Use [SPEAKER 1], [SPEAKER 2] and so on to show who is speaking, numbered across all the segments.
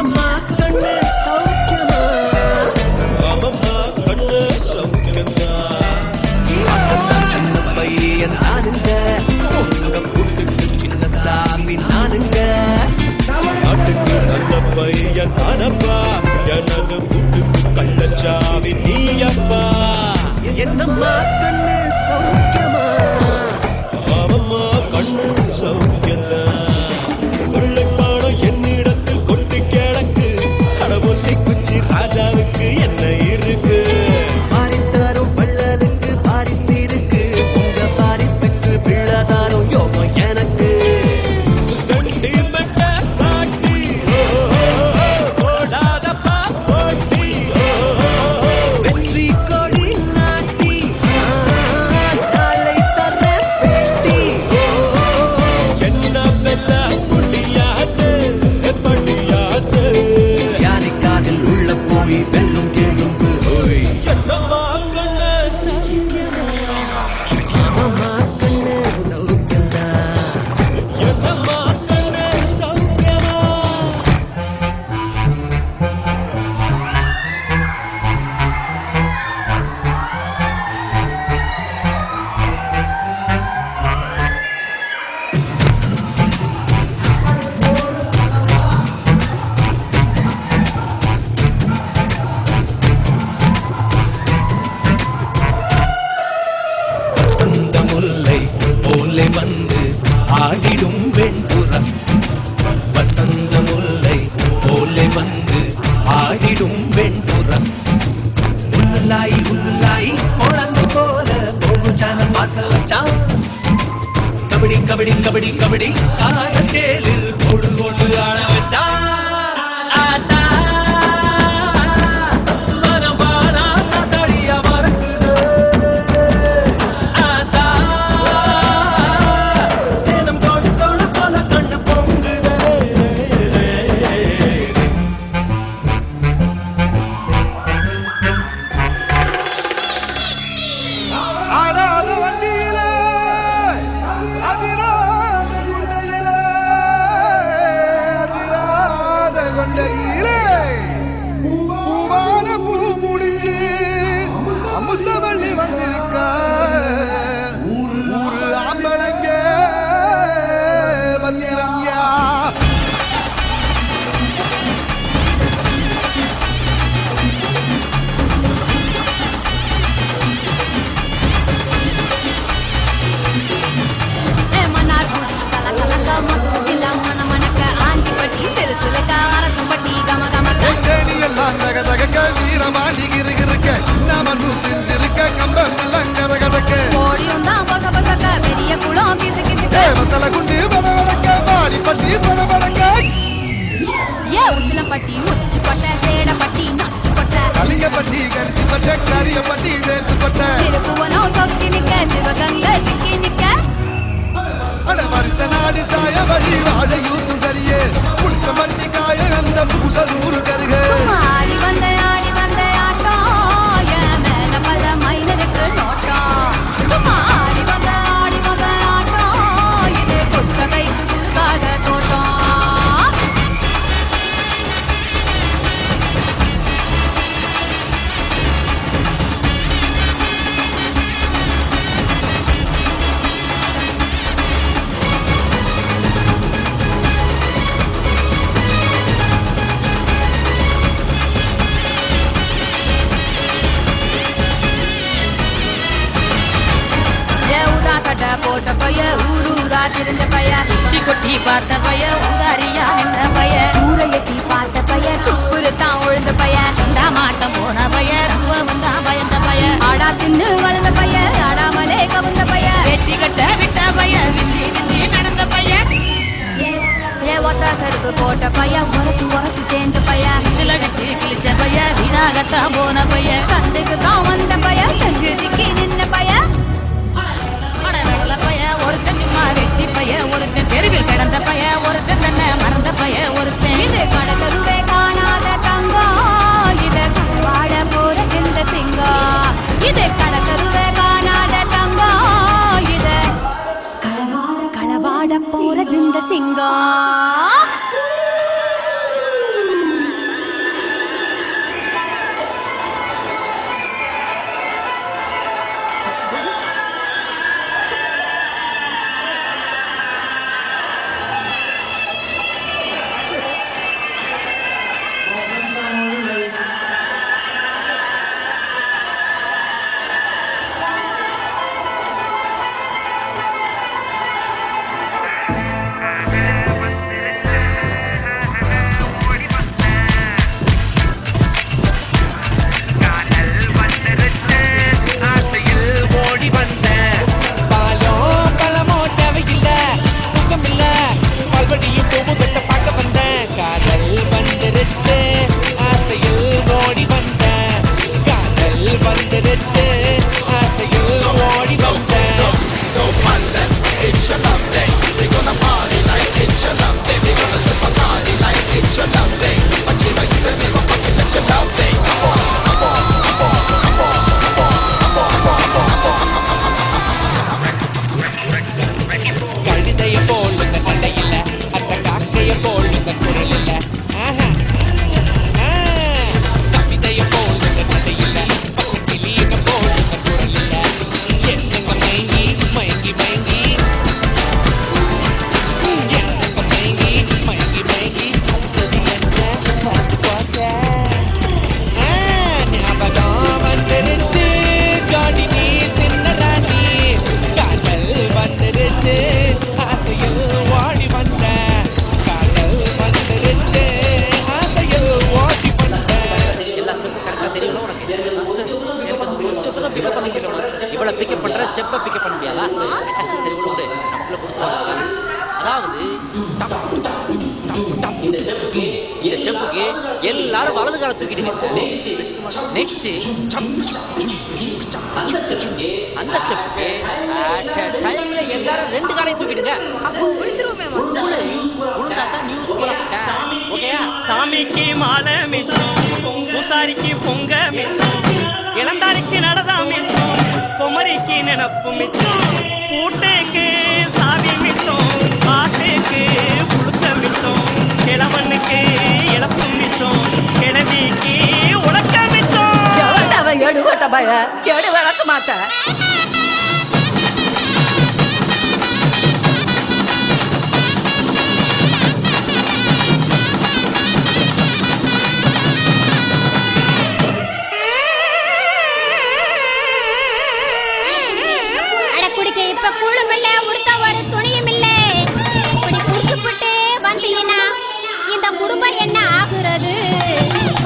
[SPEAKER 1] என்னம்மா கண்ணு சௌக்கியமா ஆமம்மா கண்ணு சௌக்கியமா சின்ன பையன் நானுங்க உங்க புட்டுக்கு சின்ன சாமி நானுங்க நாட்டுக்கு நல்ல பையன் நானப்பா எனது புட்டுக்கு கள்ளச்சாவி நீயப்பா என்னம்மா கண்ணு சௌக்கியமா ஆமம்மா கண்ணு சௌக்கியமா கொள்ளைப்பாடம் என்னிடத்தில் கொண்டு கிடக்கு கடவுளை குச்சி ராஜாவுக்கு என்ன இருக்கு பாரித்தாரும் பள்ளலுக்கு பாரிசு இருக்கு உங்க பாரிசுக்கு பிள்ளதாரும் யோகம் எனக்கு சென்டிமெண்ட காட்டி ஓடாதப்பா போட்டி வெற்றி கொடி நாட்டி நாளை தர பேட்டி என்ன வெல்ல முடியாது படியாது யானை காதில் உள்ள போய் வெல்லும் எறும்பு ஓய் என்னம்மா கண்ணு சௌக்கியமா ஆமாம்மா கண்ணு சௌக்கியந்தா என்னம்மா கண்ணு சௌக்கியமா வசந்த முல்லை போலே வந்து ஆடிடும் வெண்புறம் வசந்த முல்லை போலே வந்து ஆடிடும் வெண்புறம் உள்ளாய் குழந்தை போல போகும் சேனல் பார்க்க வச்சான் கபடி கபடி கபடி கபடி காதல் சேலில் கொடு கொண்டு ஆட வச்சான் ஆத்தா மனமானா தடியா மறக்குது ஆத்தா தினம் கோடி சோழ போல கண்ணு பொங்குது
[SPEAKER 2] ஆடாத வண்டியிலே அதிராத கொண்டையிலே அதிராத கொண்டையிலே பூவான பூ முடிஞ்சு அமுசவள்ளி வந்திருக்க ஊரு ஆம்பளங்க வந்திரங்கயா தேனி எல்லாம் தக தகக்க வீரமாடி கிருக்க சின்ன மண்ணு சிரிக்க கம்பம் எல்லாம் கதகதக்க வத்தல குண்டி படவடக்க பாடி பட்டி படவடக்க கலிங்க பட்டி கரிச்சி பட்ட கரிய பட்டி வேத்து பட்ட அட வருஷ நாடி சாய வழி வாழ யூத்து சரியே குளிக்க மண்ணி காய அந்த பூசலூரு கருக
[SPEAKER 3] ஆடி வந்த ஆட்டம் என் மேல பல மைனருக்கு நோட்டம் ஆடி வந்த ஆட்டம் இது கொத்த கைக்கு கொடுக்காத தோட்டம் போட்ட பைய ஊரூரா திரிஞ்ச பைய உச்சி கொட்டி பார்த்த பைய ஊதாரியா நின்ற பைய ஊரை எட்டி பார்த்த பைய துப்புரு தான் ஒழுந்த பைய இந்த மாட்டம் போன பைய ரொம்ப வந்தா பயந்த பைய ஆடா தின்னு வளர்ந்த பைய ஆடாமலே கவுந்த பைய வெட்டி கட்ட விட்ட பைய விந்தி விந்தி நடந்த பைய ஏ ஒத்த சருக்கு போட்ட பைய உரசு தேஞ்ச பைய சில வச்சு கிழிச்ச பைய வீணாகத்தான் போன பைய சந்தைக்கு தான் வந்த பைய சங்கிதிக்கு நின்ன பைய ஒருத்தன் சும்மா வெட்டி பைய ஒருத்தன் தெருவில் கிடந்த பைய ஒருத்தன் தன்னை மறந்த பைய ஒருத்தன் இது கடற்கருவே காணாத தங்கம் இதை வாழ போற இந்த சிங்கம் இது கடற்கருவே காணாத தங்கம் இதை களவாட போறது இந்த சிங்கம்
[SPEAKER 4] இந்த ஸ்டெப்புக்கு எல்லாரும் வலது கால தூக்கிடுங்க. நெக்ஸ்ட் அந்த ஸ்டெப்புக்கு டைம்ல எல்லாரும் 2 காலையும் தூக்கிடுங்க.
[SPEAKER 3] அப்போ விழுந்துருவோமே மாஸ்டர்.
[SPEAKER 4] விழுந்தா தான் நியூஸ் ஓகேயா?
[SPEAKER 1] சாமிக்கு மாலை மிச்சம், பூசாரிக்கு பொங்க மிச்சம், இளந்தாரிக்கு நடதா மிச்சம், குமரிக்கு நினப்பு மிச்சம், பூட்டைக்கு சாவி மிச்சம், பாட்டுக்கு புழுக்க மிச்சம், கிழவனுக்கு இழப்பு மிச்சம், கிழவிக்கு உலக்க மிச்சம்.
[SPEAKER 3] எடுவட்ட பய எடு விளக்க மாட்ட.
[SPEAKER 5] இப்ப கூழும் இல்ல, உடுத்த ஒரு துணியும் இல்ல. இப்படி குடிச்சுப்பட்டு வந்தீங்கன்னா இந்த குடும்பம் என்ன ஆகுறது?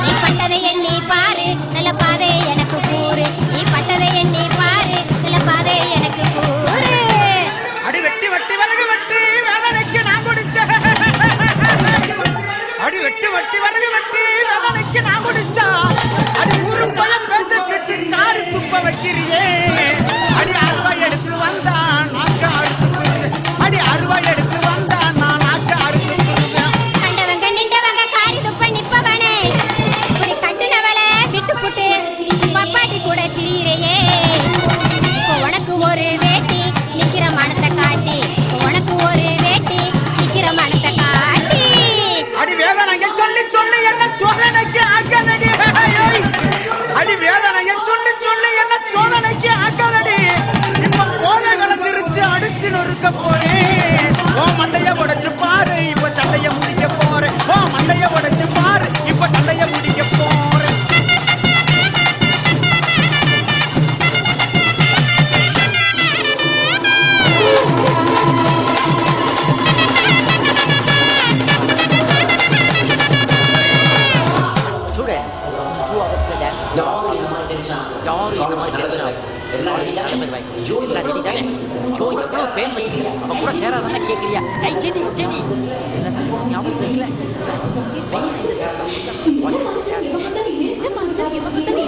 [SPEAKER 5] நீ பட்டதை எண்ணி பாரு, நல்ல பாதை எனக்கு கூறு. நீ பட்டதை எண்ணி பாரு, நல்ல பாதை எனக்கு கூறு.
[SPEAKER 1] அடி வெட்டி வெட்டி வரகு வெட்டி வேதனைக்கு நான் குடிச்ச, அடி வெட்டி வெட்டி வரகு வெட்டி வேதனைக்கு நான் குடிச்சா, அடி ஒரு பழம் பேச்ச கட்டி காரி துப்ப வைக்கிறியே. அடி அருவாய் எடுத்து வந்தா நாக்க அறுத்து, அடி அருவாய் எடுத்து வந்தா நான் நாக்க அறுத்து.
[SPEAKER 5] கண்டவங்க நின்றவங்க காரி துப்ப நிப்பவனே, இப்படி கட்டுனவளை விட்டு புட்டு பப்பாட்டி கூட திரியிறையே. இப்போ உனக்கு ஒரு வேட்டி நிக்கிற மனத்தை காட்டி, உனக்கு ஒரு வேட்டி நிக்கிற மனத்தை காட்டி.
[SPEAKER 1] அடி வேதனைய சொல்லி சொல்லி என்ன சோதனைக்கு ஆக்கனடி, அடி வேதனைய சொல்லி சொல்லி என்ன சோதனைக்கு ஆக்கனடி. இப்ப போதைகளை பிரிச்சு அடிச்சு நொறுக்க போறேன். ஓ மண்டைய உடைச்சு பாரு, இப்ப சண்டைய முடிக்க போறேன். ஓ மண்டைய உடைச்சு பாரு, இப்ப சண்டைய முடிக்க போறேன்.
[SPEAKER 4] யாரும் இந்த மாதிரி டென்ஷன் ஆகும். எல்லாம் ரெடி தானே? ஐயோ எவ்வளோ பேன் வச்சிருக்கீங்க, அப்போ கூட சேராதான் கேட்குறியா? ஐ செடி செடி என்ன ஸ்டெப் ஞாபகம் இருக்குல்ல?
[SPEAKER 3] மாஸ்டர் எப்ப பார்த்தாலும்